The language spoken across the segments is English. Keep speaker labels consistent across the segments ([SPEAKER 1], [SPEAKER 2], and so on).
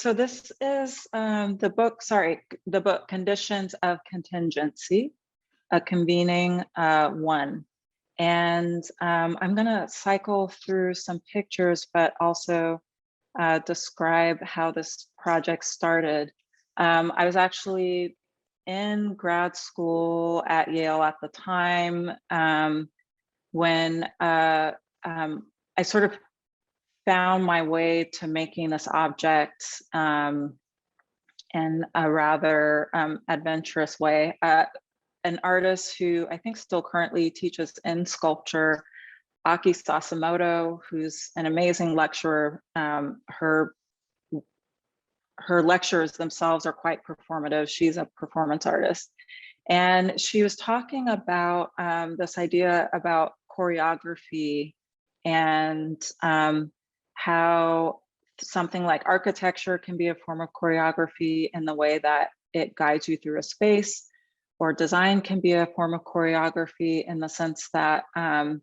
[SPEAKER 1] So this is the book Conditions of Contingency, a Convening 1. And I'm going to cycle through some pictures, but also describe how this project started. I was actually in grad school at Yale at the time when I sort of found my way to making this object in a rather adventurous way. An artist who I think still currently teaches in sculpture, Aki Sasamoto, who's an amazing lecturer. Her lectures themselves are quite performative. She's a performance artist. And she was talking about this idea about choreography and how something like architecture can be a form of choreography in the way that it guides you through a space, or design can be a form of choreography in the sense that a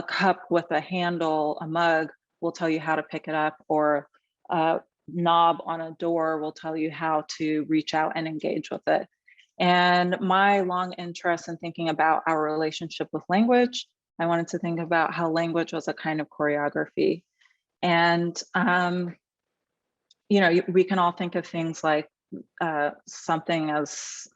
[SPEAKER 1] cup with a handle, a mug, will tell you how to pick it up, or a knob on a door will tell you how to reach out and engage with it. And my long interest in thinking about our relationship with language, I wanted to think about how language was a kind of choreography. And, you know, we can all think of things like something as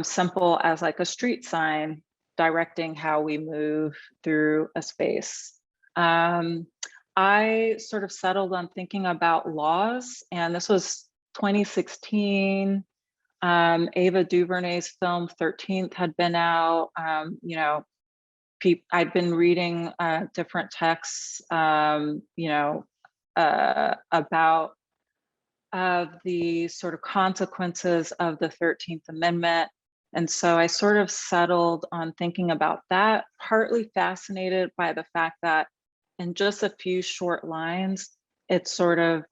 [SPEAKER 1] simple as like a street sign directing how we move through a space. I sort of settled on thinking about laws, and this was 2016. Ava DuVernay's film 13th had been out. You know, I'd been reading different texts, you know, about the sort of consequences of the 13th Amendment. And so I sort of settled on thinking about that, partly fascinated by the fact that in just a few short lines, it sort of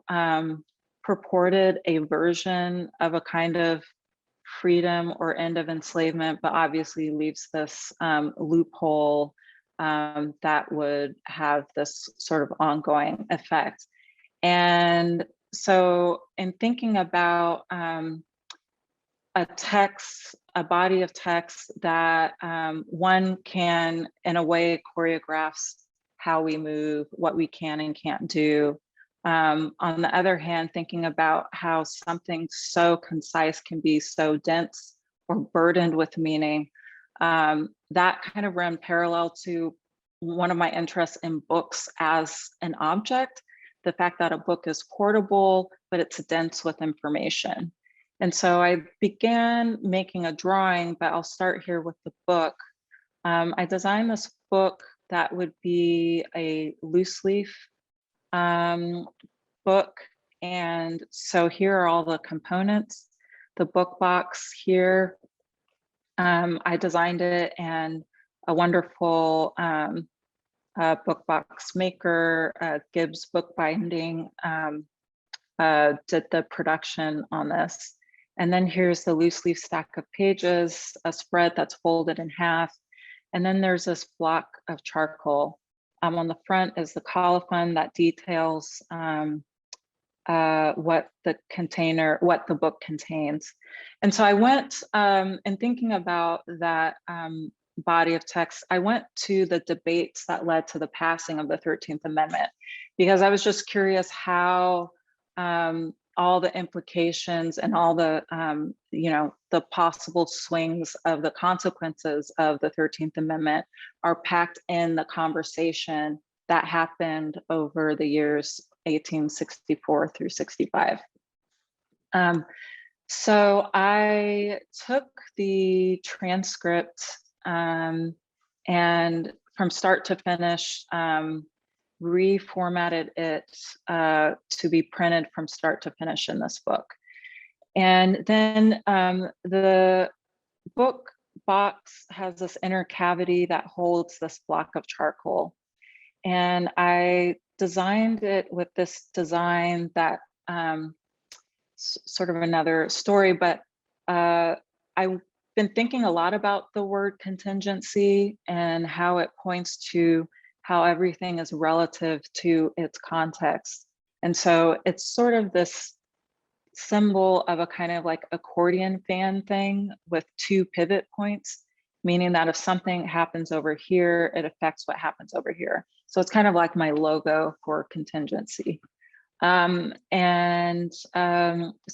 [SPEAKER 1] purported a version of a kind of freedom or end of enslavement, but obviously leaves this loophole that would have this sort of ongoing effect. And so in thinking about a text, a body of text that one can, in a way, choreographs how we move, what we can and can't do. On the other hand, thinking about how something so concise can be so dense or burdened with meaning, that kind of ran parallel to one of my interests in books as an object, the fact that a book is portable, but it's dense with information. And so I began making a drawing, but I'll start here with the book. I designed this book that would be a loose leaf book. And so here are all the components. The book box here, I designed it, and a wonderful book box maker, Gibbs Book Binding, did the production on this. And then here's the loose leaf stack of pages, a spread that's folded in half. And then there's this block of charcoal. On the front is the colophon that details what the book contains. And so I went, in thinking about that body of text, I went to the debates that led to the passing of the 13th Amendment, because I was just curious how all the implications and all the, you know, the possible swings of the consequences of the 13th Amendment are packed in the conversation that happened over the years 1864 through 65. So I took the transcript and from start to finish, reformatted it to be printed from start to finish in this book. And then the book box has this inner cavity that holds this block of charcoal. And I designed it with this design that sort of another story, but I've been thinking a lot about the word contingency and how it points to how everything is relative to its context. And so it's sort of this symbol of a kind of like accordion fan thing with two pivot points, meaning that if something happens over here, it affects what happens over here. So it's kind of like my logo for contingency. So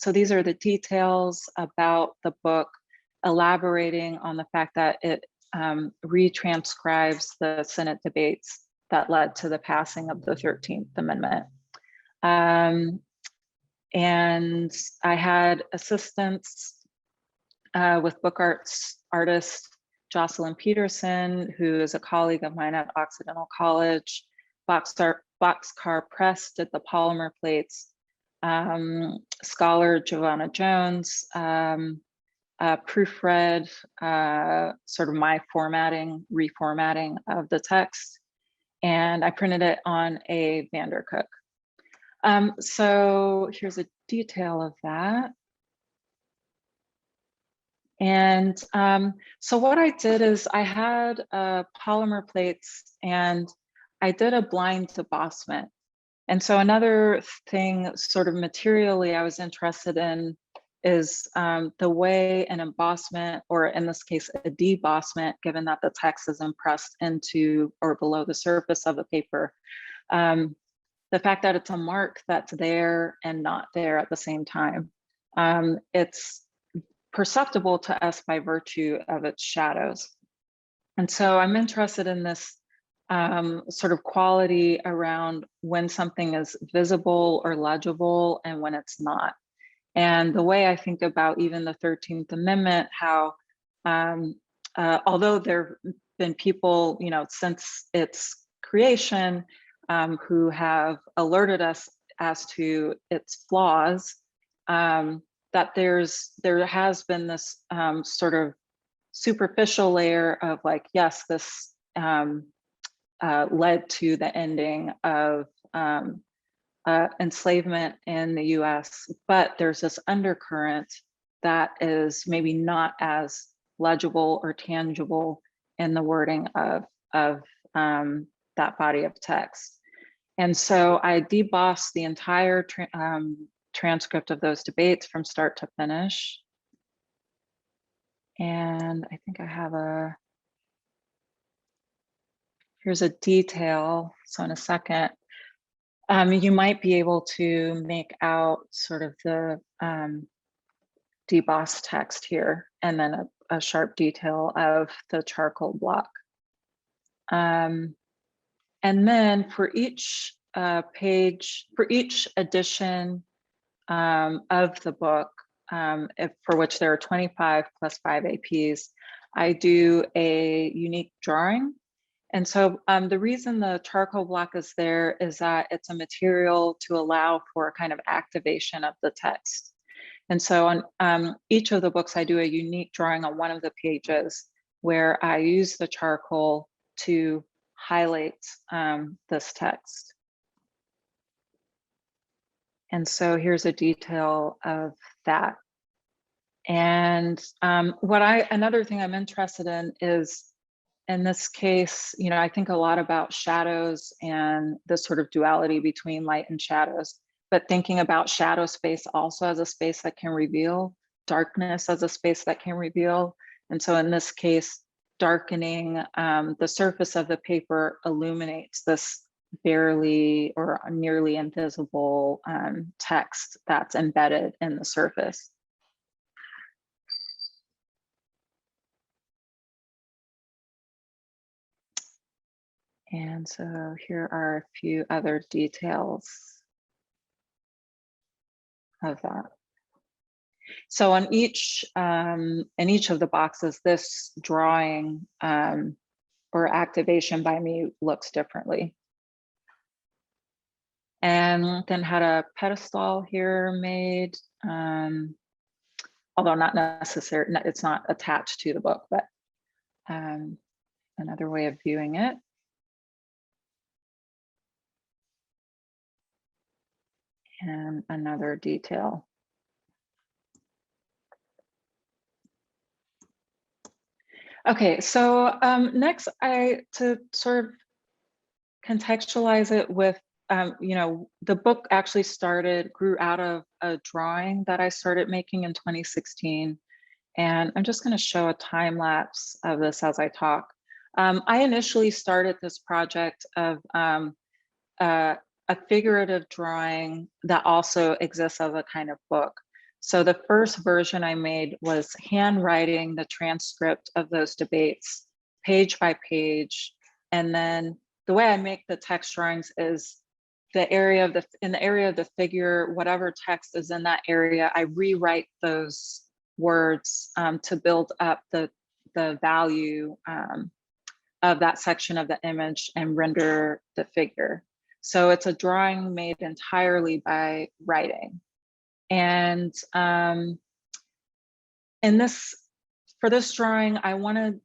[SPEAKER 1] these are the details about the book, elaborating on the fact that it retranscribes the Senate debates that led to the passing of the 13th Amendment. And I had assistance with book artist Jocelyn Peterson, who is a colleague of mine at Occidental College. Boxcar Press did the polymer plates. Scholar Giovanna Jones proofread sort of my reformatting of the text. And I printed it on a Vandercook. So here's a detail of that. And so what I did is I had polymer plates and I did a blind embossment. And so another thing sort of materially I was interested in is the way an embossment, or in this case, a debossment, given that the text is impressed into or below the surface of the paper, the fact that it's a mark that's there and not there at the same time. It's perceptible to us by virtue of its shadows. And so I'm interested in this sort of quality around when something is visible or legible and when it's not. And the way I think about even the 13th Amendment, how although there have been people, since its creation, who have alerted us as to its flaws, that there has been this sort of superficial layer of like, yes, this led to the ending of enslavement in the US, but there's this undercurrent that is maybe not as legible or tangible in the wording of that body of text. And so I debossed the entire transcript of those debates from start to finish. And I think I have here's a detail. So in a second, you might be able to make out sort of the debossed text here, and then a sharp detail of the charcoal block. And then for each page, for each edition of the book, for which there are 25 plus 5 APs, I do a unique drawing. And so the reason the charcoal block is there is that it's a material to allow for a kind of activation of the text. And so on each of the books, I do a unique drawing on one of the pages where I use the charcoal to highlight this text. And so here's a detail of that. And another thing I'm interested in is, in this case, I think a lot about shadows and the sort of duality between light and shadows, but thinking about shadow space also as a space that can reveal, darkness as a space that can reveal. And so in this case, darkening the surface of the paper illuminates this barely or nearly invisible text that's embedded in the surface. And so here are a few other details of that. So on in each of the boxes, this drawing or activation by me looks differently. And then had a pedestal here made, although not necessary, it's not attached to the book, but another way of viewing it. And another detail. Okay, so next to sort of contextualize it with you know, the book actually grew out of a drawing that I started making in 2016. And I'm just going to show a time lapse of this as I talk. I initially started this project of a figurative drawing that also exists as a kind of book. So the first version I made was handwriting the transcript of those debates, page by page. And then the way I make the text drawings is in the area of the figure, whatever text is in that area, I rewrite those words to build up the value of that section of the image and render the figure. So it's a drawing made entirely by writing. And for this drawing, I wanted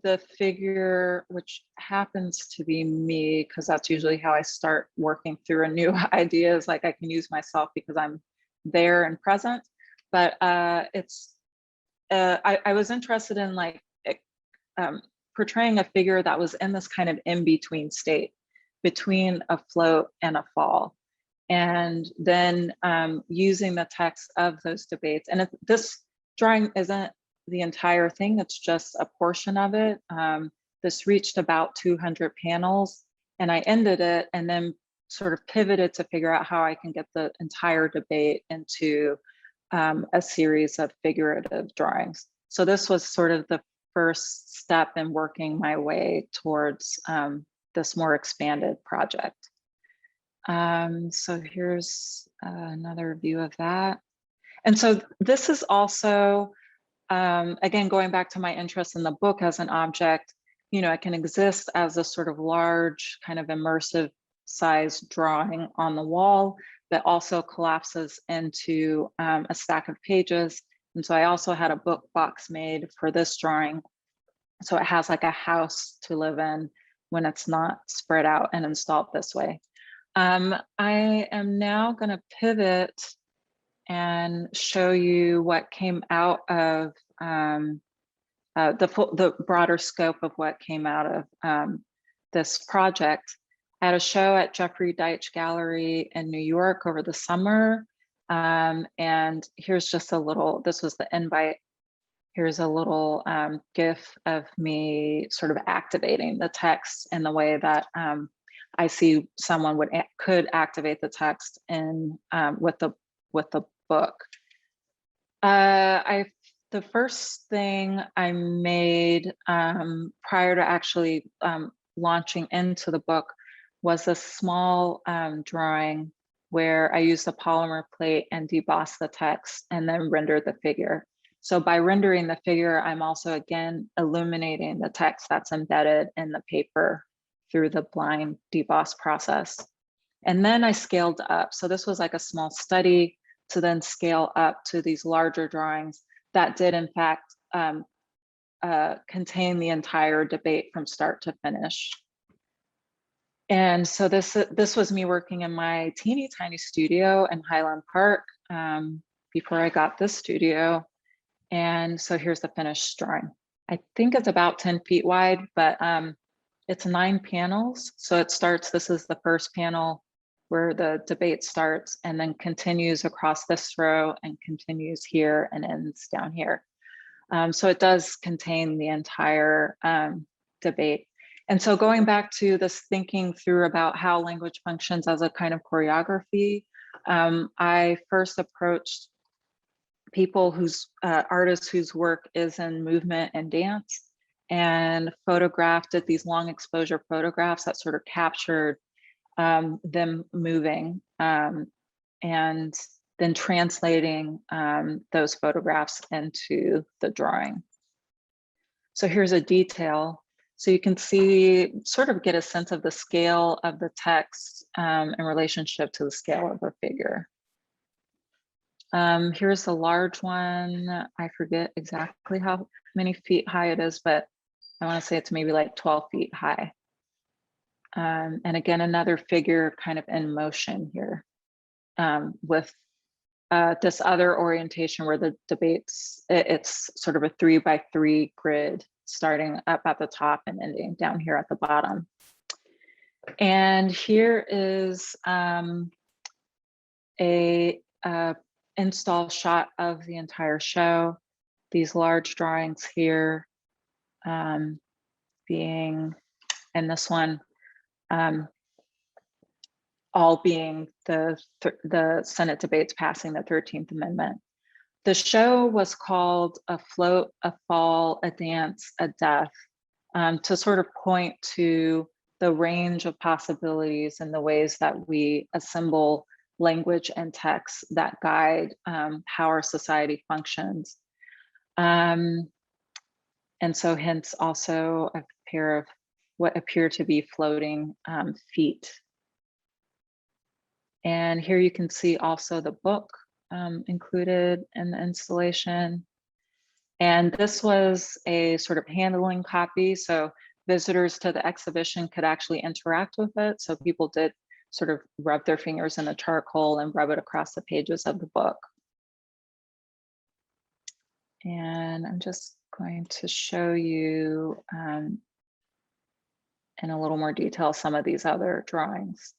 [SPEAKER 1] the figure, which happens to be me, because that's usually how I start working through a new idea, is like I can use myself because I'm there and present. But I was interested in like portraying a figure that was in this kind of in-between state between a float and a fall. And then using the text of those debates. And this drawing isn't the entire thing, it's just a portion of it. This reached about 200 panels, and I ended it and then sort of pivoted to figure out how I can get the entire debate into a series of figurative drawings. So this was sort of the first step in working my way towards this more expanded project. So here's another view of that. And so this is also, again, going back to my interest in the book as an object, you know, it can exist as a sort of large kind of immersive size drawing on the wall that also collapses into a stack of pages. And so I also had a book box made for this drawing. So it has like a house to live in when it's not spread out and installed this way. I am now going to pivot and show you what came out of the broader scope of what came out of this project. I had a show at Jeffrey Deitch Gallery in New York over the summer. And here's just a little, this was the invite. Here's a little GIF of me sort of activating the text in the way that I see someone could activate the text in with the book. The first thing I made prior to actually launching into the book was a small drawing where I used a polymer plate and debossed the text and then rendered the figure. So by rendering the figure, I'm also again illuminating the text that's embedded in the paper through the blind deboss process. And then I scaled up. So this was like a small study to then scale up to these larger drawings that did in fact contain the entire debate from start to finish. And so this was me working in my teeny tiny studio in Highland Park before I got this studio. And so here's the finished drawing. I think it's about 10 feet wide, but it's 9 panels. So it starts, this is the first panel where the debate starts and then continues across this row and continues here and ends down here. So it does contain the entire debate. And so going back to this thinking through about how language functions as a kind of choreography, I first approached people artists whose work is in movement and dance, and photographed at these long exposure photographs that sort of captured them moving, and then translating those photographs into the drawing. So here's a detail. So you can see, sort of get a sense of the scale of the text in relationship to the scale of the figure. Here's the large one. I forget exactly how many feet high it is, but I want to say it's maybe like 12 feet high. And again, another figure kind of in motion here with this other orientation where the debates, it's sort of a 3x3 grid starting up at the top and ending down here at the bottom. And here is a install shot of the entire show. These large drawings here being, and this one, all being the Senate debates passing the 13th Amendment. The show was called A Float, a Fall, a Dance, a Death, to sort of point to the range of possibilities and the ways that we assemble language and text that guide how our society functions. And so hence also a pair of what appear to be floating feet. And here you can see also the book included in the installation. And this was a sort of handling copy. So visitors to the exhibition could actually interact with it. So people did sort of rub their fingers in the charcoal and rub it across the pages of the book. And I'm just going to show you in a little more detail some of these other drawings.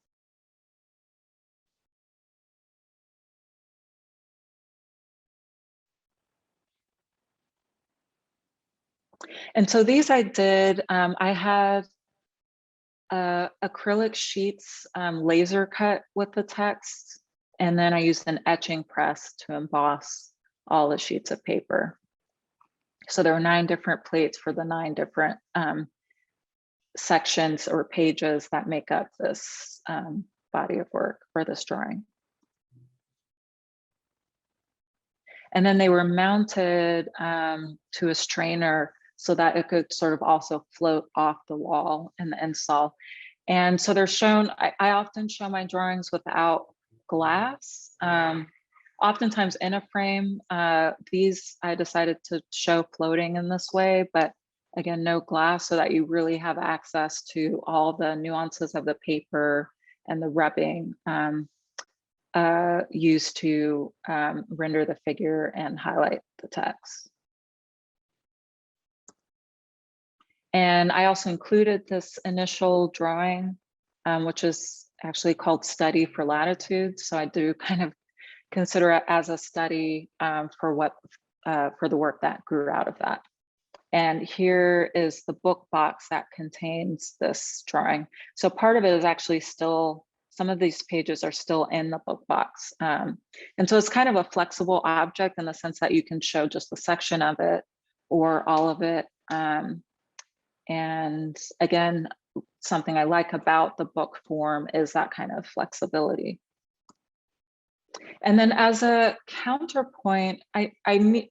[SPEAKER 1] And so these I did, I had acrylic sheets laser cut with the text, and then I used an etching press to emboss all the sheets of paper. So there were 9 different plates for the 9 different sections or pages that make up this body of work or this drawing. And then they were mounted to a strainer so that it could sort of also float off the wall in the install. And so they're shown, I often show my drawings without glass, oftentimes in a frame. These I decided to show floating in this way, but again, no glass, so that you really have access to all the nuances of the paper and the rubbing used to render the figure and highlight the text. And I also included this initial drawing, which is actually called Study for Latitude. So I do kind of consider it as a study for the work that grew out of that. And here is the book box that contains this drawing. So part of it is actually still, some of these pages are still in the book box. And so it's kind of a flexible object in the sense that you can show just a section of it or all of it. And again, something I like about the book form is that kind of flexibility. And then as a counterpoint, I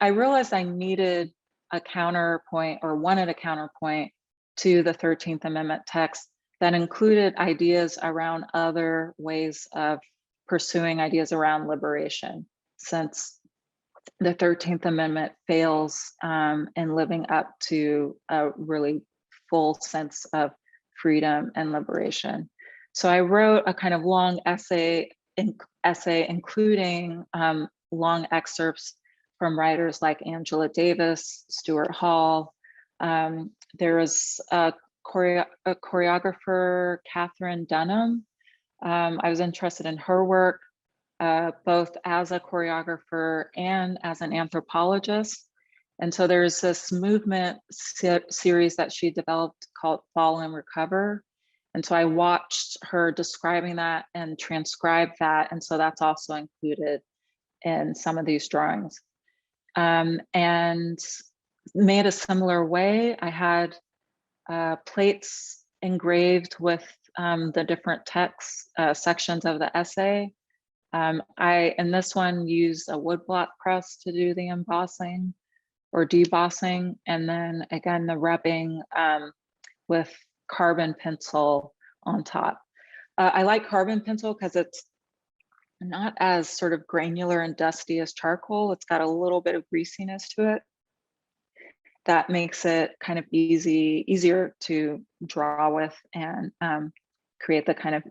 [SPEAKER 1] realized I needed a counterpoint or wanted a counterpoint to the 13th Amendment text that included ideas around other ways of pursuing ideas around liberation, since the 13th Amendment fails in living up to a really full sense of freedom and liberation. So I wrote a kind of long essay including long excerpts from writers like Angela Davis, Stuart Hall. There was a choreographer, Catherine Dunham. I was interested in her work, both as a choreographer and as an anthropologist. And so there's this movement series that she developed called Fall and Recover. And so I watched her describing that and transcribed that. And so that's also included in some of these drawings. And made a similar way, I had plates engraved with the different text sections of the essay. I, in this one, used a woodblock press to do the embossing or debossing, and then again, the rubbing with carbon pencil on top. I like carbon pencil because it's not as sort of granular and dusty as charcoal. It's got a little bit of greasiness to it. That makes it kind of easier to draw with and create the kind of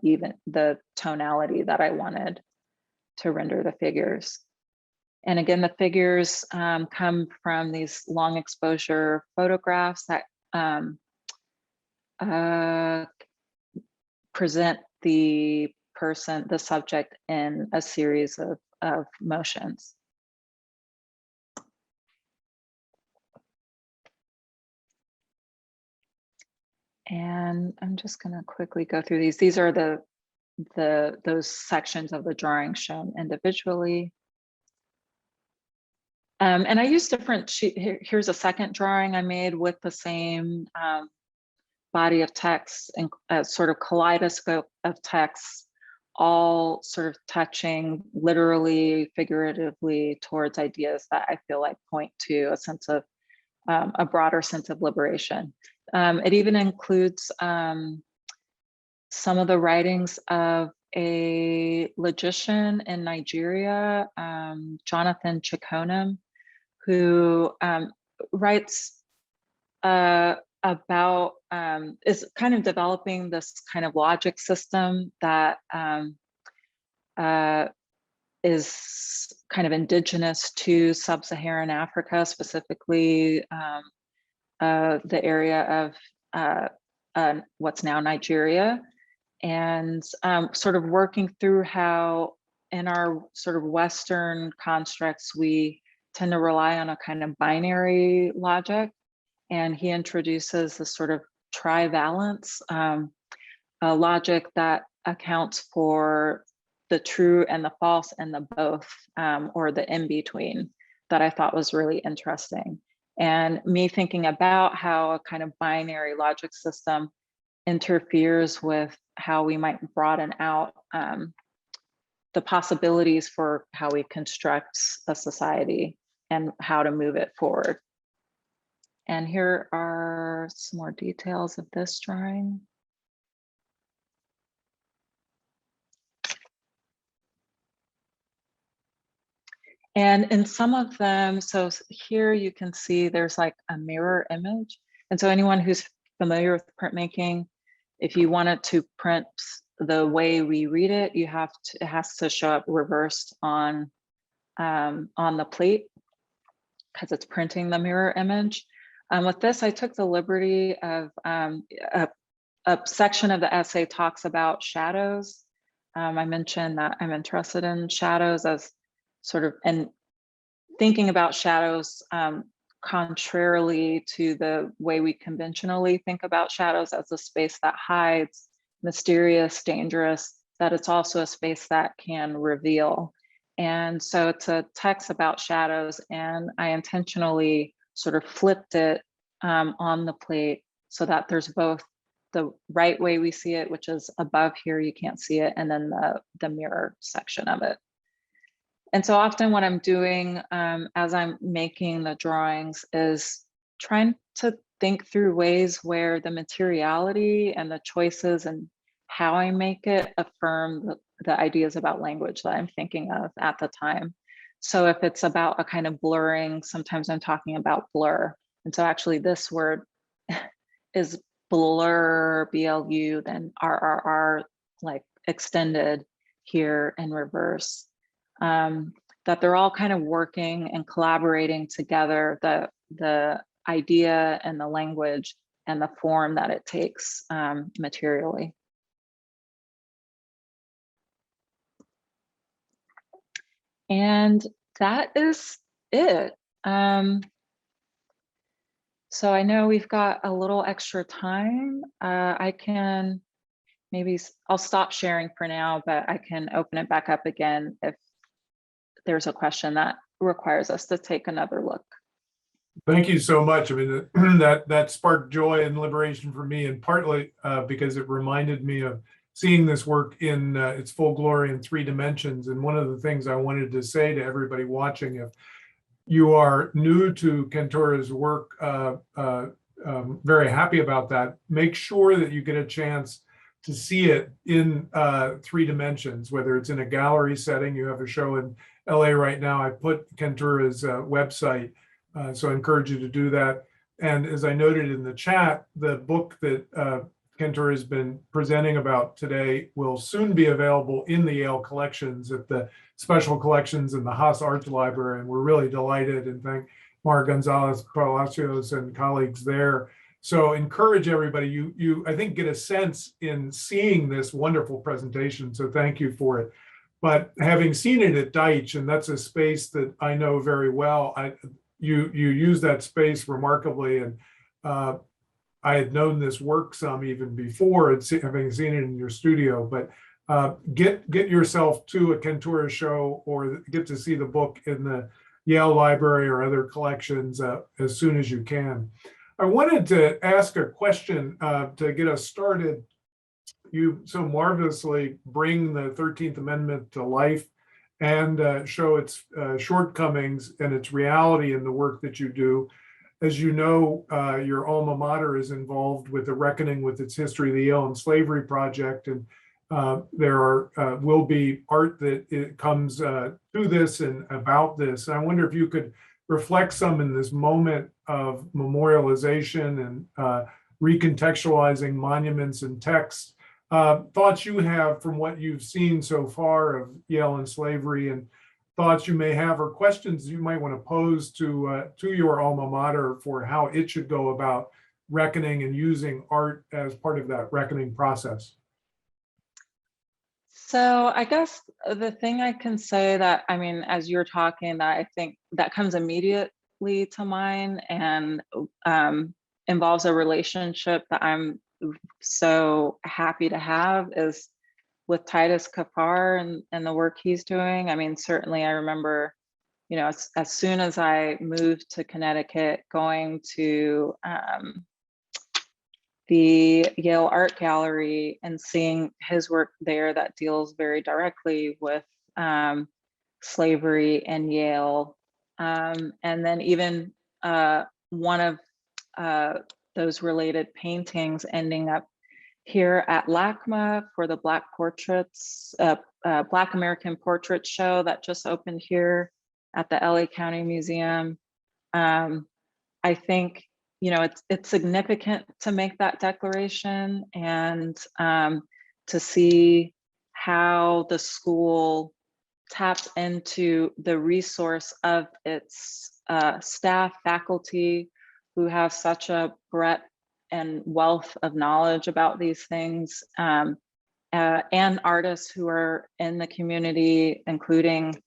[SPEAKER 1] the tonality that I wanted to render the figures. And again, the figures come from these long exposure photographs that present the person, the subject, in a series of motions. And I'm just going to quickly go through these. These are those sections of the drawing shown individually. And I use different here's a second drawing I made with the same body of text and a sort of kaleidoscope of text, all sort of touching literally, figuratively towards ideas that I feel like point to a sense of a broader sense of liberation. It even includes some of the writings of a logician in Nigeria, Jonathan Chikonem, who writes about, is kind of developing this kind of logic system that is kind of indigenous to sub-Saharan Africa, specifically the area of what's now Nigeria, and sort of working through how in our sort of Western constructs, we tend to rely on a kind of binary logic. And he introduces this sort of trivalence, a logic that accounts for the true and the false and the both, or the in-between, that I thought was really interesting. And me thinking about how a kind of binary logic system interferes with how we might broaden out the possibilities for how we construct a society and how to move it forward. And here are some more details of this drawing. And in some of them, so here you can see there's like a mirror image. And so anyone who's familiar with printmaking, if you wanted to print the way we read it, you have to, it has to show up reversed on the plate because it's printing the mirror image. With this, I took the liberty of a section of the essay talks about shadows. I mentioned that I'm interested in shadows as sort of, and thinking about shadows contrarily to the way we conventionally think about shadows as a space that hides, mysterious, dangerous, that it's also a space that can reveal. And so it's a text about shadows, and I intentionally sort of flipped it on the plate so that there's both the right way we see it, which is above here, you can't see it, and then the mirror section of it. And so often what I'm doing as I'm making the drawings is trying to think through ways where the materiality and the choices and how I make it affirm the ideas about language that I'm thinking of at the time. So if it's about a kind of blurring, sometimes I'm talking about blur. And so actually this word is blur, BLU, then RRR, like extended here in reverse. That they're all kind of working and collaborating together, the idea and the language and the form that it takes materially. And that is it. So I know we've got a little extra time. I can I'll stop sharing for now, but I can open it back up again if there's a question that requires us to take another look.
[SPEAKER 2] Thank you so much. I mean, that sparked joy and liberation for me, and partly because it reminded me of seeing this work in its full glory in 3 dimensions. And one of the things I wanted to say to everybody watching, if you are new to Kenturah's work, very happy about that, make sure that you get a chance to see it in 3 dimensions, whether it's in a gallery setting. You have a show in LA right now. I put Kenturah's website, so I encourage you to do that. And as I noted in the chat, the book that Kenturah has been presenting about today will soon be available in the Yale collections at the special collections in the Haas Arts Library. And we're really delighted, and thank Mara Gonzalez Palacios and colleagues there So encourage everybody. You I think get a sense in seeing this wonderful presentation. So thank you for it. But having seen it at Deitch, and that's a space that I know very well, you use that space remarkably, and I had known this work some even before, having seen it in your studio. But get yourself to a Kenturah show, or get to see the book in the Yale Library or other collections as soon as you can. I wanted to ask a question to get us started. You so marvelously bring the 13th Amendment to life and show its shortcomings and its reality in the work that you do. As you know, your alma mater is involved with the reckoning with its history, the Yale and Slavery Project, and there will be art that comes to this and about this. And I wonder if you could reflect some in this moment of memorialization and recontextualizing monuments and texts. Thoughts you have from what you've seen so far of Yale and slavery, and thoughts you may have, or questions you might want to pose to your alma mater for how it should go about reckoning and using art as part of that reckoning process.
[SPEAKER 1] So I guess the thing I can say that, I mean, as you're talking, that I think that comes immediately to mind and involves a relationship that I'm so happy to have is with Titus Kaphar and the work he's doing. I mean, certainly I remember, you know, as soon as I moved to Connecticut, going to the Yale Art Gallery and seeing his work there that deals very directly with slavery and Yale. And then even one of those related paintings ending up here at LACMA for the Black Portraits, Black American Portrait Show that just opened here at the LA County Museum. I think, you know, it's significant to make that declaration and to see how the school taps into the resource of its staff, faculty, who have such a breadth and wealth of knowledge about these things, and artists who are in the community, including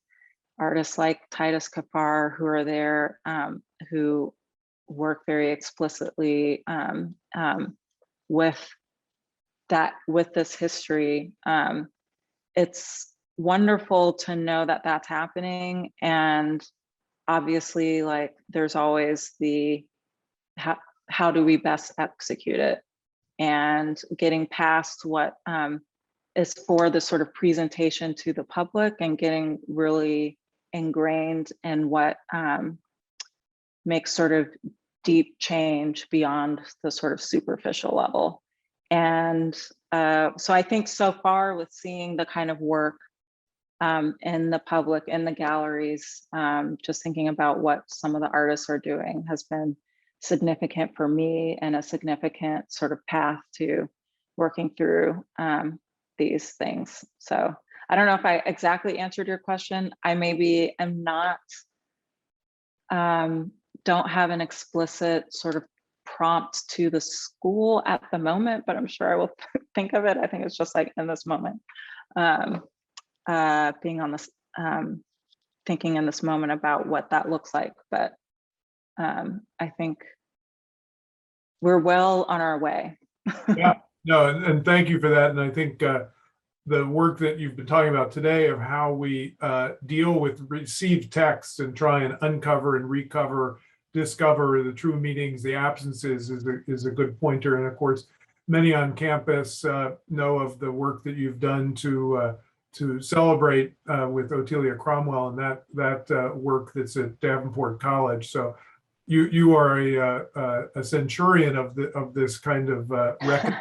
[SPEAKER 1] artists like Titus Kaphar, who are there, who work very explicitly with this history. It's wonderful to know that that's happening, and obviously, like, there's always the how do we best execute it, and getting past what is for the sort of presentation to the public and getting really ingrained in what makes sort of deep change beyond the sort of superficial level. And so I think so far with seeing the kind of work in the public, in the galleries, just thinking about what some of the artists are doing has been significant for me, and a significant sort of path to working through these things. So I don't know if I exactly answered your question. I maybe am not, don't have an explicit sort of prompt to the school at the moment, but I'm sure I will think of it. I think it's just like in this moment, being on this, thinking in this moment about what that looks like. But I think we're well on our way.
[SPEAKER 2] Yeah, no, and thank you for that. And I think the work that you've been talking about today of how we deal with received texts and try and uncover and recover, discover the true meanings, the absences is a good pointer. And of course, many on campus know of the work that you've done to celebrate with Otelia Cromwell and that work that's at Davenport College. So you are a centurion of this kind of record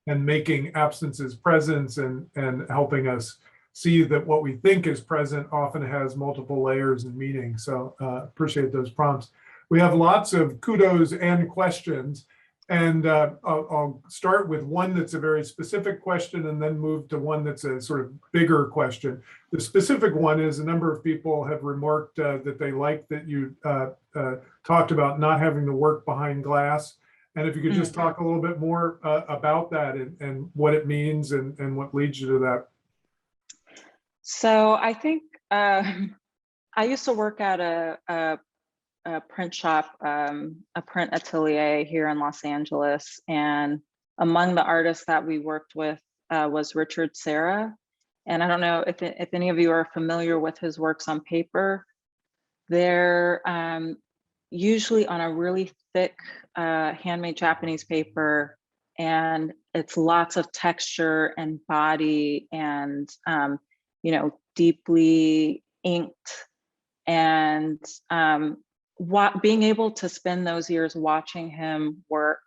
[SPEAKER 2] and making absences presence and helping us see that what we think is present often has multiple layers and meaning. So appreciate those prompts. We have lots of kudos and questions, and I'll start with one that's a very specific question and then move to one that's a sort of bigger question. The specific one is a number of people have remarked that they like that you talked about not having the work behind glass. And if you could just talk a little bit more about that and what it means and what leads you to that.
[SPEAKER 1] So I think I used to work at a print shop, a print atelier here in Los Angeles. And among the artists that we worked with was Richard Serra. And I don't know if any of you are familiar with his works on paper. They're usually on a really thick handmade Japanese paper, and it's lots of texture and body and, you know, deeply inked. And being able to spend those years watching him work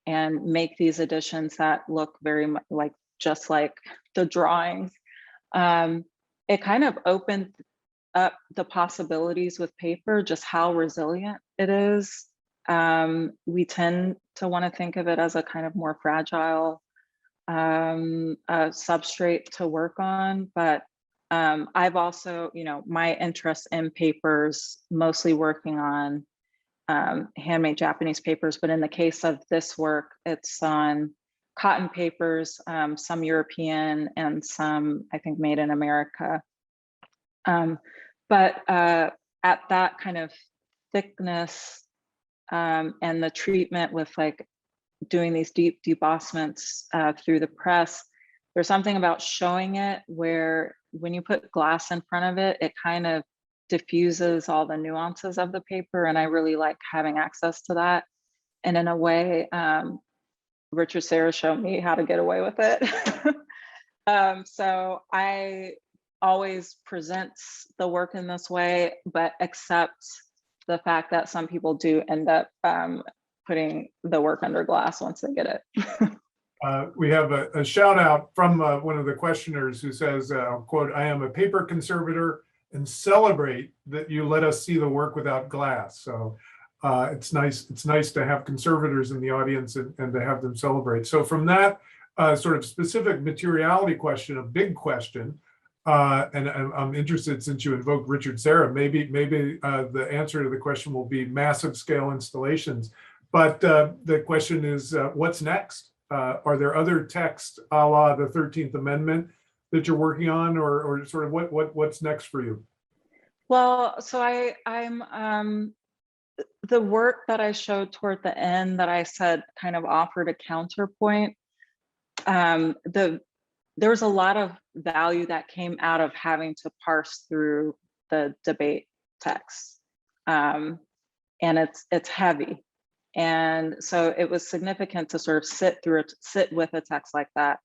[SPEAKER 1] and make these editions that look very much like just like the drawings, it kind of opened up the possibilities with paper, just how resilient it is. We tend to want to think of it as a kind of more fragile substrate to work on, but I've also, you know, my interest in papers, mostly working on handmade Japanese papers, but in the case of this work, it's on cotton papers, some European and some, I think, made in America. But at that kind of thickness and the treatment with like doing these deep debossments through the press, there's something about showing it where when you put glass in front of it, it kind of diffuses all the nuances of the paper. And I really like having access to that. And in a way, Richard Serra showed me how to get away with it. So I always present the work in this way, but accept the fact that some people do end up putting the work under glass once they get it.
[SPEAKER 2] We have a shout out from one of the questioners who says, quote, "I am a paper conservator and celebrate that you let us see the work without glass." So it's nice to have conservators in the audience and to have them celebrate. So from that sort of specific materiality question, a big question, and I'm interested, since you invoked Richard Serra, maybe the answer to the question will be massive scale installations. But the question is, what's next? Are there other texts a la the 13th Amendment that you're working on, or sort of what's next for you?
[SPEAKER 1] Well, so I'm the work that I showed toward the end that I said kind of offered a counterpoint. There's a lot of value that came out of having to parse through the debate text, and it's heavy. And so it was significant to sort of sit with a text like that.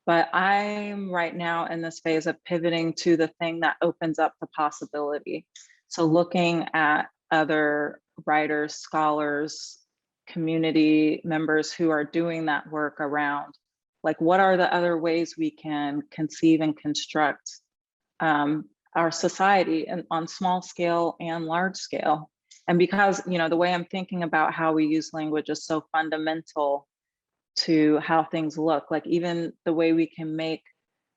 [SPEAKER 1] But I'm right now in this phase of pivoting to the thing that opens up the possibility. So looking at other writers, scholars, community members who are doing that work around, like, what are the other ways we can conceive and construct our society and on small scale and large scale. And because, you know, the way I'm thinking about how we use language is so fundamental to how things look, like even the way we can make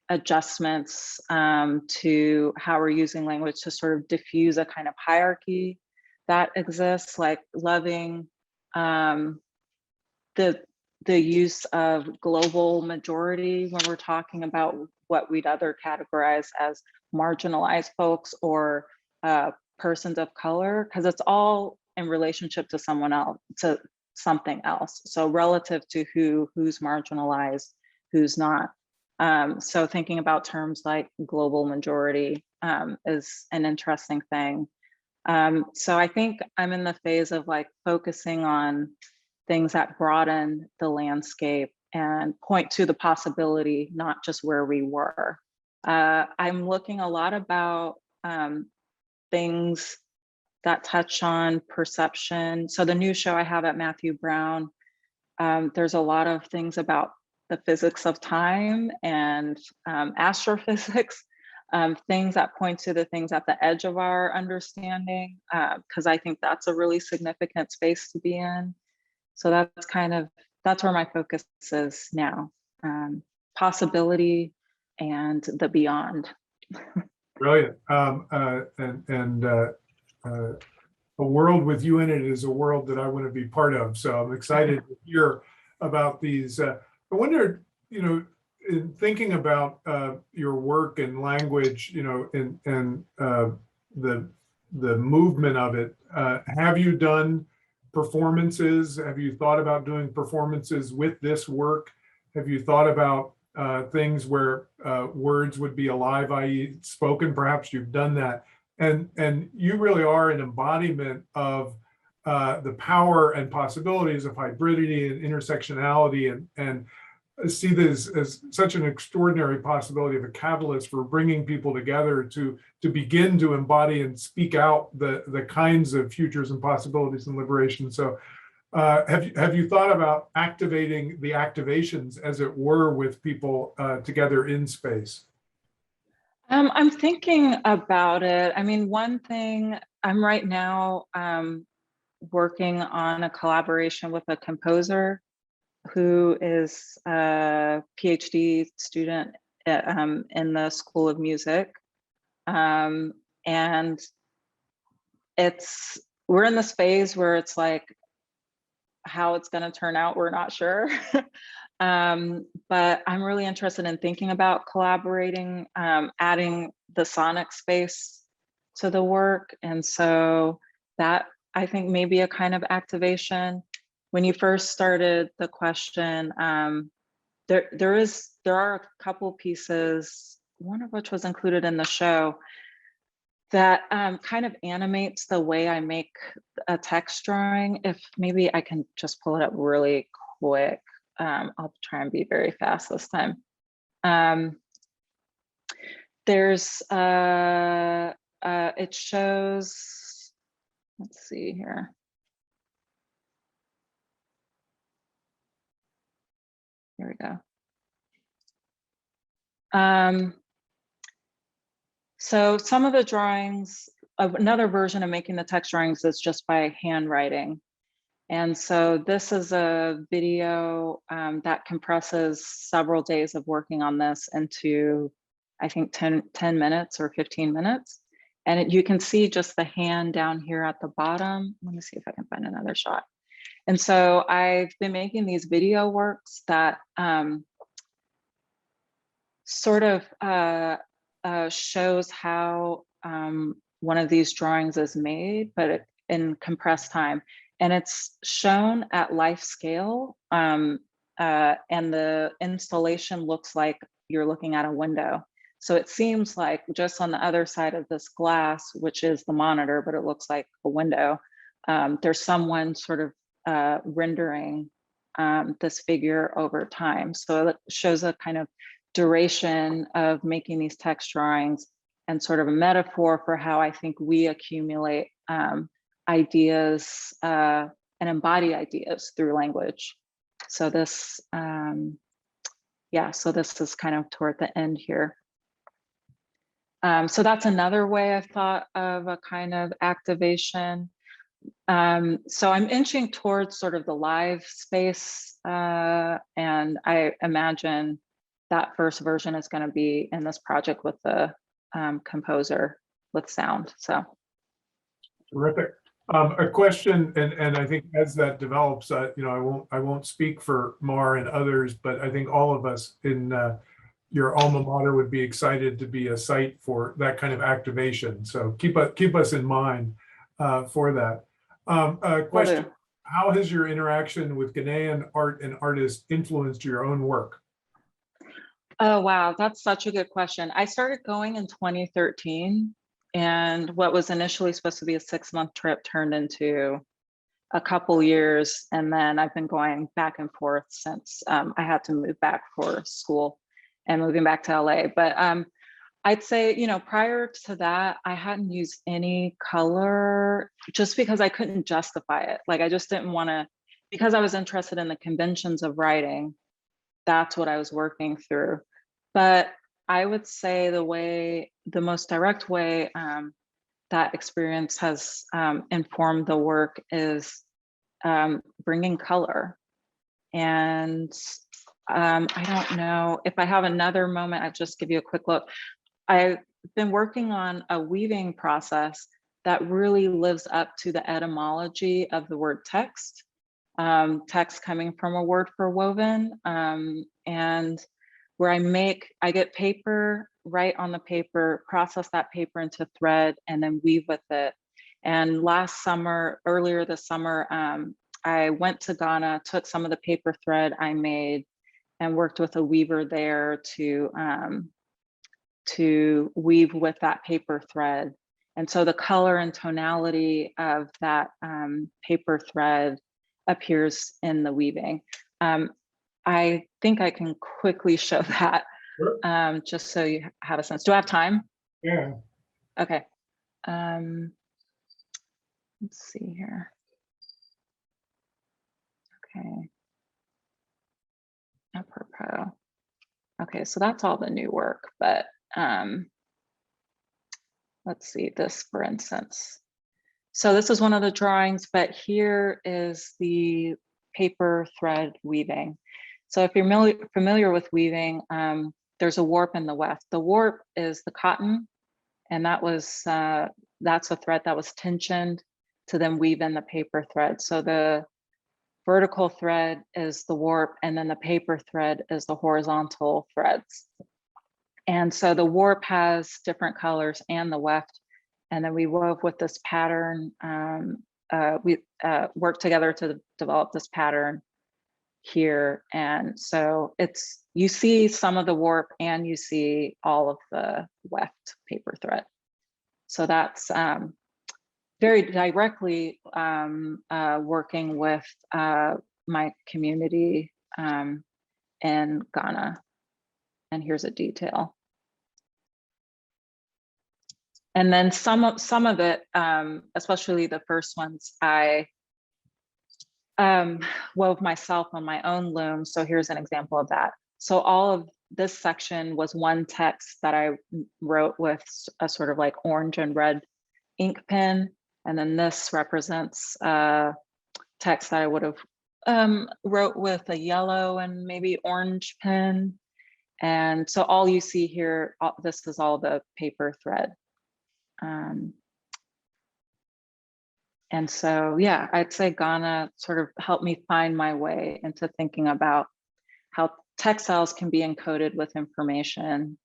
[SPEAKER 1] adjustments to how we're using language to sort of diffuse a kind of hierarchy that exists, like loving the use of global majority when we're talking about what we'd other categorize as marginalized folks or persons of color, because it's all in relationship to someone else, to something else. So relative to who's marginalized, who's not. So thinking about terms like global majority is an interesting thing. So I think I'm in the phase of like focusing on things that broaden the landscape and point to the possibility, not just where we were. I'm looking a lot about things that touch on perception. So the new show I have at Matthew Brown, there's a lot of things about the physics of time and astrophysics, things that point to the things at the edge of our understanding, because I think that's a really significant space to be in. So that's where my focus is now, possibility and the beyond.
[SPEAKER 2] Brilliant. a world with you in it is a world that I want to be part of. So I'm excited to hear about these. I wonder, in thinking about your work and language, and the movement of it, have you done performances? Have you thought about doing performances with this work? Have you thought about things where words would be alive, i.e. spoken? Perhaps you've done that. And you really are an embodiment of the power and possibilities of hybridity and intersectionality, and see this as such an extraordinary possibility of a catalyst for bringing people together to begin to embody and speak out the kinds of futures and possibilities and liberation. So have you thought about activating the activations, as it were, with people together in space?
[SPEAKER 1] I'm thinking about it. I mean, one thing, I'm right now working on a collaboration with a composer who is a PhD student in the School of Music. And we're in this phase where it's like, how it's going to turn out, we're not sure. But I'm really interested in thinking about collaborating, adding the sonic space to the work. And so that, I think, may be a kind of activation. When you first started the question, there are a couple pieces, one of which was included in the show, that kind of animates the way I make a text drawing. If maybe I can just pull it up really quick. I'll try and be very fast this time. There's, it shows, let's see here. Here we go. So some of the drawings, another version of making the text drawings is just by handwriting. And so this is a video that compresses several days of working on this into, I think, 10 minutes or 15 minutes. And you can see just the hand down here at the bottom. Let me see if I can find another shot. And so I've been making these video works that sort of shows how one of these drawings is made, but in compressed time. And it's shown at life scale, and the installation looks like you're looking at a window. So it seems like just on the other side of this glass, which is the monitor, but it looks like a window, there's someone sort of rendering this figure over time. So it shows a kind of duration of making these text drawings and sort of a metaphor for how I think we accumulate ideas and embody ideas through language. So this, yeah, so this is kind of toward the end here. So that's another way I've thought of a kind of activation. So I'm inching towards sort of the live space, and I imagine that first version is going to be in this project with the composer with sound. So
[SPEAKER 2] Terrific. A question, and I think as that develops, I won't speak for Mar and others, but I think all of us in your alma mater would be excited to be a site for that kind of activation. So keep us in mind for that. A question: how has your interaction with Ghanaian art and artists influenced your own work?
[SPEAKER 1] Oh, wow, that's such a good question. I started going in 2013, and what was initially supposed to be a 6-month trip turned into a couple years. And then I've been going back and forth since I had to move back for school and moving back to LA. But I'd say, prior to that, I hadn't used any color just because I couldn't justify it. Like, I just didn't want to, because I was interested in the conventions of writing. That's what I was working through. But I would say the most direct way that experience has informed the work is bringing color. And I don't know if I have another moment, I'll just give you a quick look. I've been working on a weaving process that really lives up to the etymology of the word text. Text coming from a word for woven, and where I get paper, write on the paper, process that paper into thread, and then weave with it. And earlier this summer, I went to Ghana, took some of the paper thread I made and worked with a weaver there to weave with that paper thread. And so the color and tonality of that paper thread appears in the weaving. I think I can quickly show that.
[SPEAKER 2] Sure.
[SPEAKER 1] Just so you have a sense. Do I have time?
[SPEAKER 2] Yeah.
[SPEAKER 1] Okay. Let's see here. Okay. Apropos. Okay, so that's all the new work, but let's see this, for instance. So this is one of the drawings, but here is the paper thread weaving. So if you're familiar with weaving, there's a warp in the weft. The warp is the cotton, and that's a thread that was tensioned to then weave in the paper thread. So the vertical thread is the warp, and then the paper thread is the horizontal threads. And so the warp has different colors and the weft, and then we wove with this pattern. We worked together to develop this pattern here. And so you see some of the warp and you see all of the weft paper thread. So that's very directly working with my community in Ghana. And here's a detail. And then some of it, especially the first ones, I wove myself on my own loom. So here's an example of that. So all of this section was one text that I wrote with a sort of like orange and red ink pen. And then this represents text that I would have wrote with a yellow and maybe orange pen. And so all you see here, this is all the paper thread. And so, yeah, I'd say Ghana sort of helped me find my way into thinking about how textiles can be encoded with information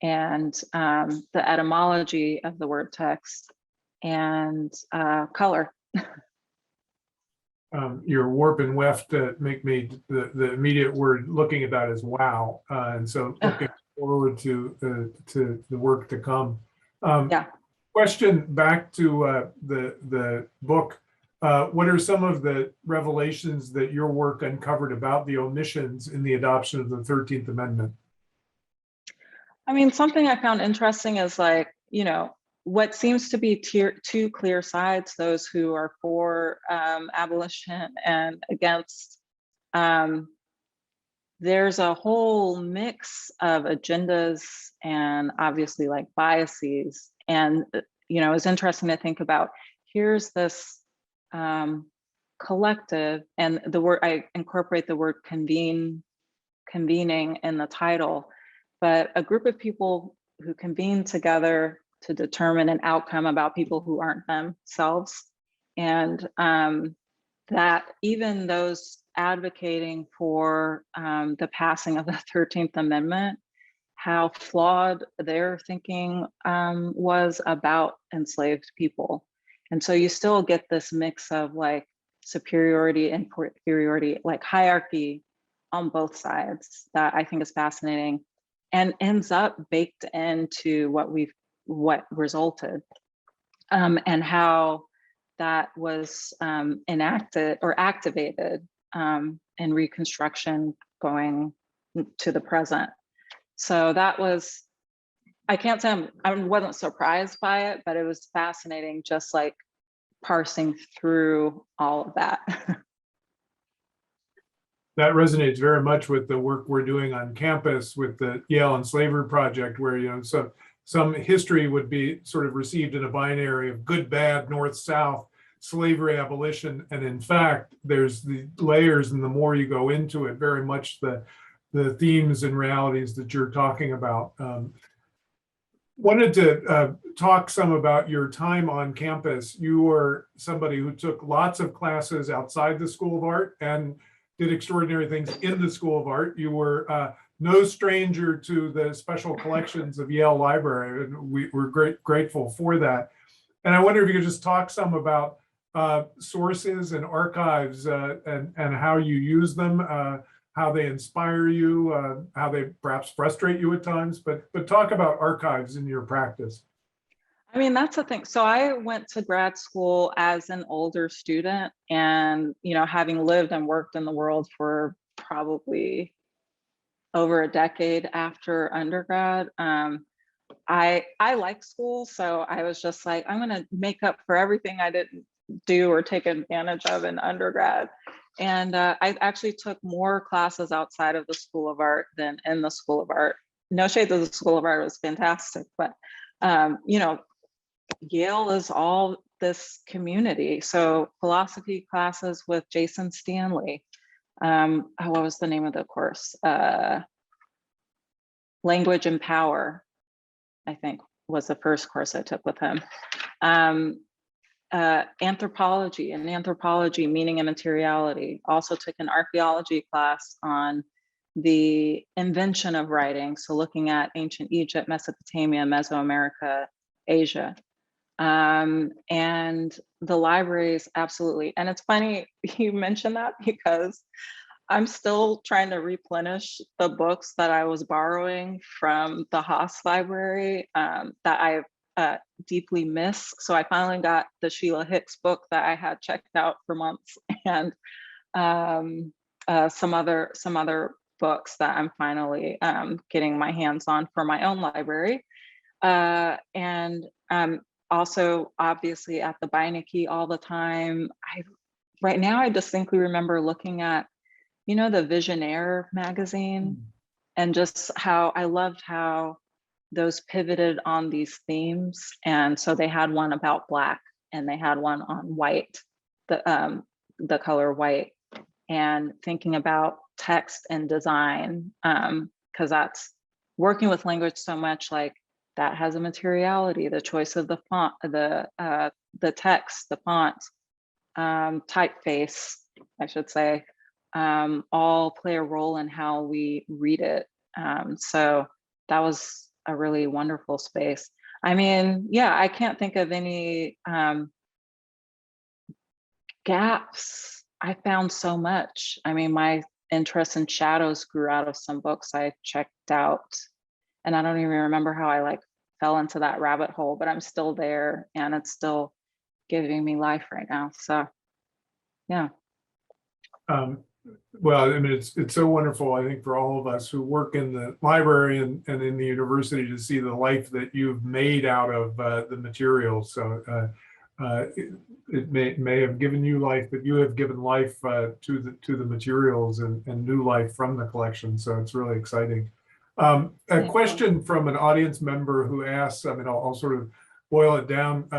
[SPEAKER 1] and the etymology of the word text and color.
[SPEAKER 2] Your warp and weft make me the immediate word looking at that is wow, and so looking forward to the work to come.
[SPEAKER 1] Yeah.
[SPEAKER 2] Question back to the book. What are some of the revelations that your work uncovered about the omissions in the adoption of the 13th Amendment?
[SPEAKER 1] I mean, something I found interesting is like, what seems to be two clear sides, those who are for abolition and against. There's a whole mix of agendas and obviously like biases. And, it's interesting to think about, here's this collective, and the word, I incorporate the word convening in the title, but a group of people who convene together to determine an outcome about people who aren't themselves. And that even those advocating for the passing of the 13th Amendment, how flawed their thinking was about enslaved people. And so you still get this mix of like superiority and inferiority, like hierarchy on both sides, that I think is fascinating and ends up baked into what resulted, and how that was enacted or activated in Reconstruction going to the present. So that was, I can't say I wasn't surprised by it, but it was fascinating, just like parsing through all of that.
[SPEAKER 2] That resonates very much with the work we're doing on campus with the Yale and Slavery Project, where some history would be sort of received in a binary of good, bad, north, south, slavery, abolition, and in fact, there's the layers, and the more you go into it, very much the themes and realities that you're talking about. Wanted to talk some about your time on campus. You were somebody who took lots of classes outside the School of Art and did extraordinary things in the School of Art. You were no stranger to the special collections of Yale Library, and we're grateful for that. And I wonder if you could just talk some about sources and archives and how you use them, how they inspire you, how they perhaps frustrate you at times, but talk about archives in your practice.
[SPEAKER 1] I mean, that's the thing. So I went to grad school as an older student, and, you know, having lived and worked in the world for probably over a decade after undergrad, I like school. So I was just like, I'm going to make up for everything I didn't do or take advantage of in undergrad. And I actually took more classes outside of the School of Art than in the School of Art. No shade to the School of Art, it was fantastic, but you know, Yale is all this community. So philosophy classes with Jason Stanley. What was the name of the course? Language and Power, I think was the first course I took with him. Anthropology, meaning and materiality. Also took an archaeology class on the invention of writing. So looking at ancient Egypt, Mesopotamia, Mesoamerica, Asia. And the libraries, absolutely. And it's funny you mentioned that, because I'm still trying to replenish the books that I was borrowing from the Haas Library that I deeply miss. So I finally got the Sheila Hicks book that I had checked out for months, and some other books that I'm finally getting my hands on for my own library. And also, obviously, at the Beinecke all the time. Right now, I distinctly remember looking at, you know, the Visionaire magazine, and just how I loved how those pivoted on these themes. And so they had one about Black, and they had one on white, the color white, and thinking about text and design, because that's working with language so much, like that has a materiality, the choice of the font, the text, the font, typeface, I should say, all play a role in how we read it. So that was a really wonderful space. I mean, yeah, I can't think of any gaps. I found so much. I mean, my interest in shadows grew out of some books I checked out, and I don't even remember how I fell into that rabbit hole, but I'm still there, and it's still giving me life right now. So yeah.
[SPEAKER 2] Well, I mean, it's so wonderful, I think, for all of us who work in the library and in the university to see the life that you've made out of the materials. So it may have given you life, but you have given life to the materials and new life from the collection. So it's really exciting. A question from an audience member who asks, I mean, I'll sort of boil it down.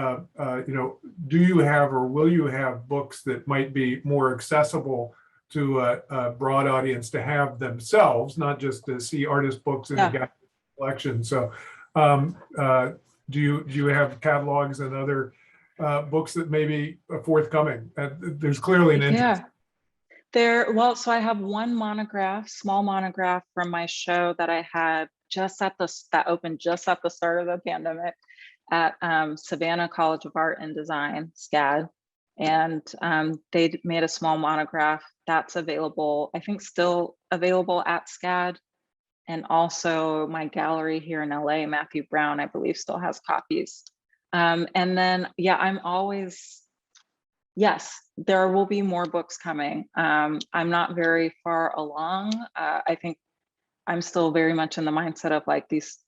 [SPEAKER 2] You know, do you have or will you have books that might be more accessible to a broad audience to have themselves, not just to see artist books in the collection? So do you have catalogs and other books that may be forthcoming? There's clearly an interest.
[SPEAKER 1] Yeah, well, so I have one monograph, small monograph from my show that I had that opened just at the start of the pandemic at Savannah College of Art and Design, SCAD. And they made a small monograph that's available, I think still available at SCAD. And also my gallery here in LA, Matthew Brown, I believe still has copies. And then, yeah, I'm always, yes, there will be more books coming. I'm not very far along. I think I'm still very much in the mindset of like these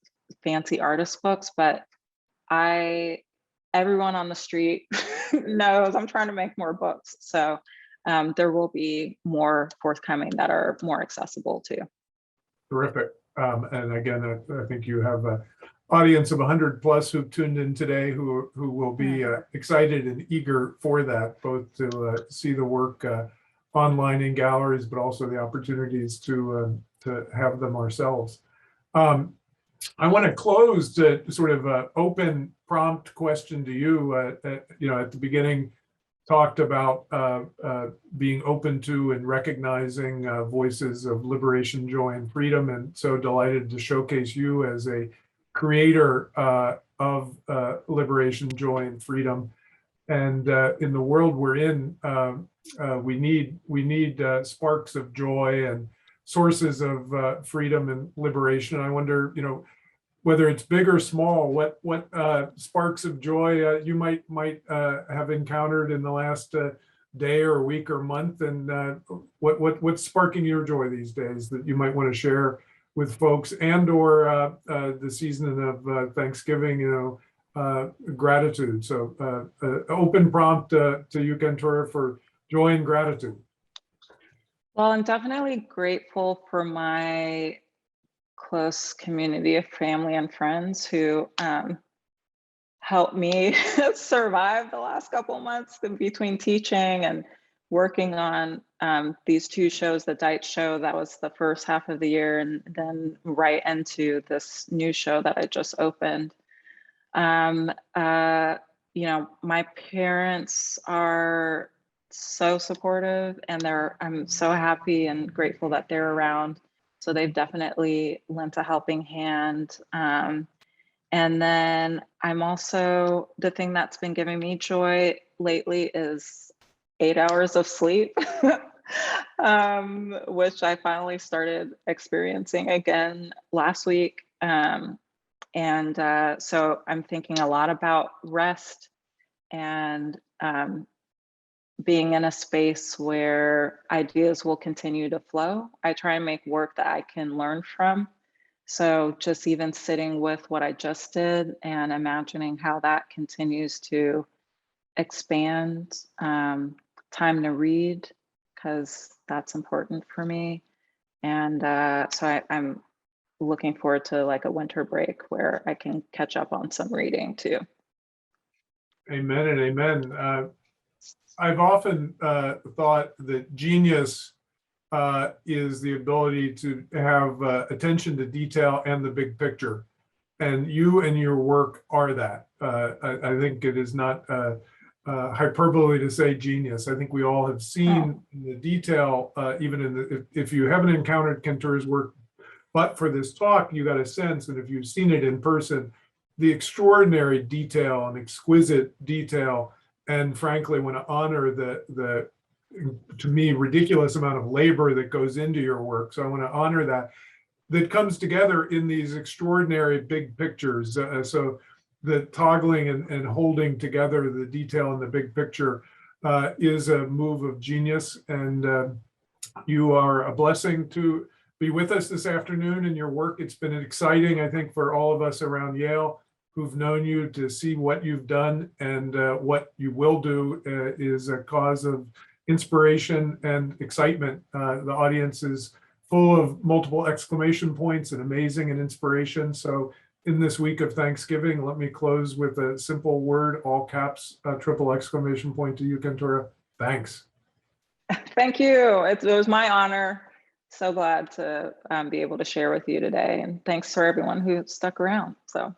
[SPEAKER 1] fancy artist books, but everyone on the street knows I'm trying to make more books. So there will be more forthcoming that are more accessible too.
[SPEAKER 2] Terrific. And again, I think you have an audience of 100 plus who've tuned in today who will be excited and eager for that, both to see the work online in galleries, but also the opportunities to have them ourselves. I want to close to sort of an open prompt question to you. At the beginning, talked about being open to and recognizing voices of liberation, joy, and freedom, and so delighted to showcase you as a creator of liberation, joy, and freedom. And in the world we're in, we need sparks of joy and sources of freedom and liberation. I wonder, whether it's big or small, what sparks of joy you might have encountered in the last day or week or month, and what's sparking your joy these days that you might want to share with folks, and or the season of Thanksgiving, gratitude. So open prompt to you, Kenturah, for joy and gratitude.
[SPEAKER 1] Well, I'm definitely grateful for my close community of family and friends who helped me survive the last couple of months between teaching and working on these two shows, the Diet show, that was the first half of the year, and then right into this new show that I just opened. My parents are so supportive, and I'm so happy and grateful that they're around. So they've definitely lent a helping hand. And then I'm also, the thing that's been giving me joy lately is 8 hours of sleep, which I finally started experiencing again last week. So I'm thinking a lot about rest and being in a space where ideas will continue to flow. I try and make work that I can learn from. So just even sitting with what I just did and imagining how that continues to expand, time to read, because that's important for me. And so I'm looking forward to like a winter break where I can catch up on some reading too.
[SPEAKER 2] Amen and amen. I've often thought that genius is the ability to have attention to detail and the big picture. And you and your work are that. I think it is not hyperbole to say genius. I think we all have seen the detail, even in if you haven't encountered Kenturah's work, but for this talk, you got a sense, and if you've seen it in person, the extraordinary detail and exquisite detail, and frankly, want to honor the to me, ridiculous amount of labor that goes into your work. So I want to honor that comes together in these extraordinary big pictures. So the toggling and holding together the detail in the big picture is a move of genius. And you are a blessing to be with us this afternoon in your work. It's been exciting, I think, for all of us around Yale who've known you, to see what you've done, and what you will do is a cause of inspiration and excitement. The audience is full of multiple exclamation points and amazing and inspiration. So in this week of Thanksgiving, let me close with a simple word, all caps, triple exclamation point to you, Kenturah. Thanks.
[SPEAKER 1] Thank you. It was my honor. So glad to be able to share with you today. And thanks for everyone who stuck around. So.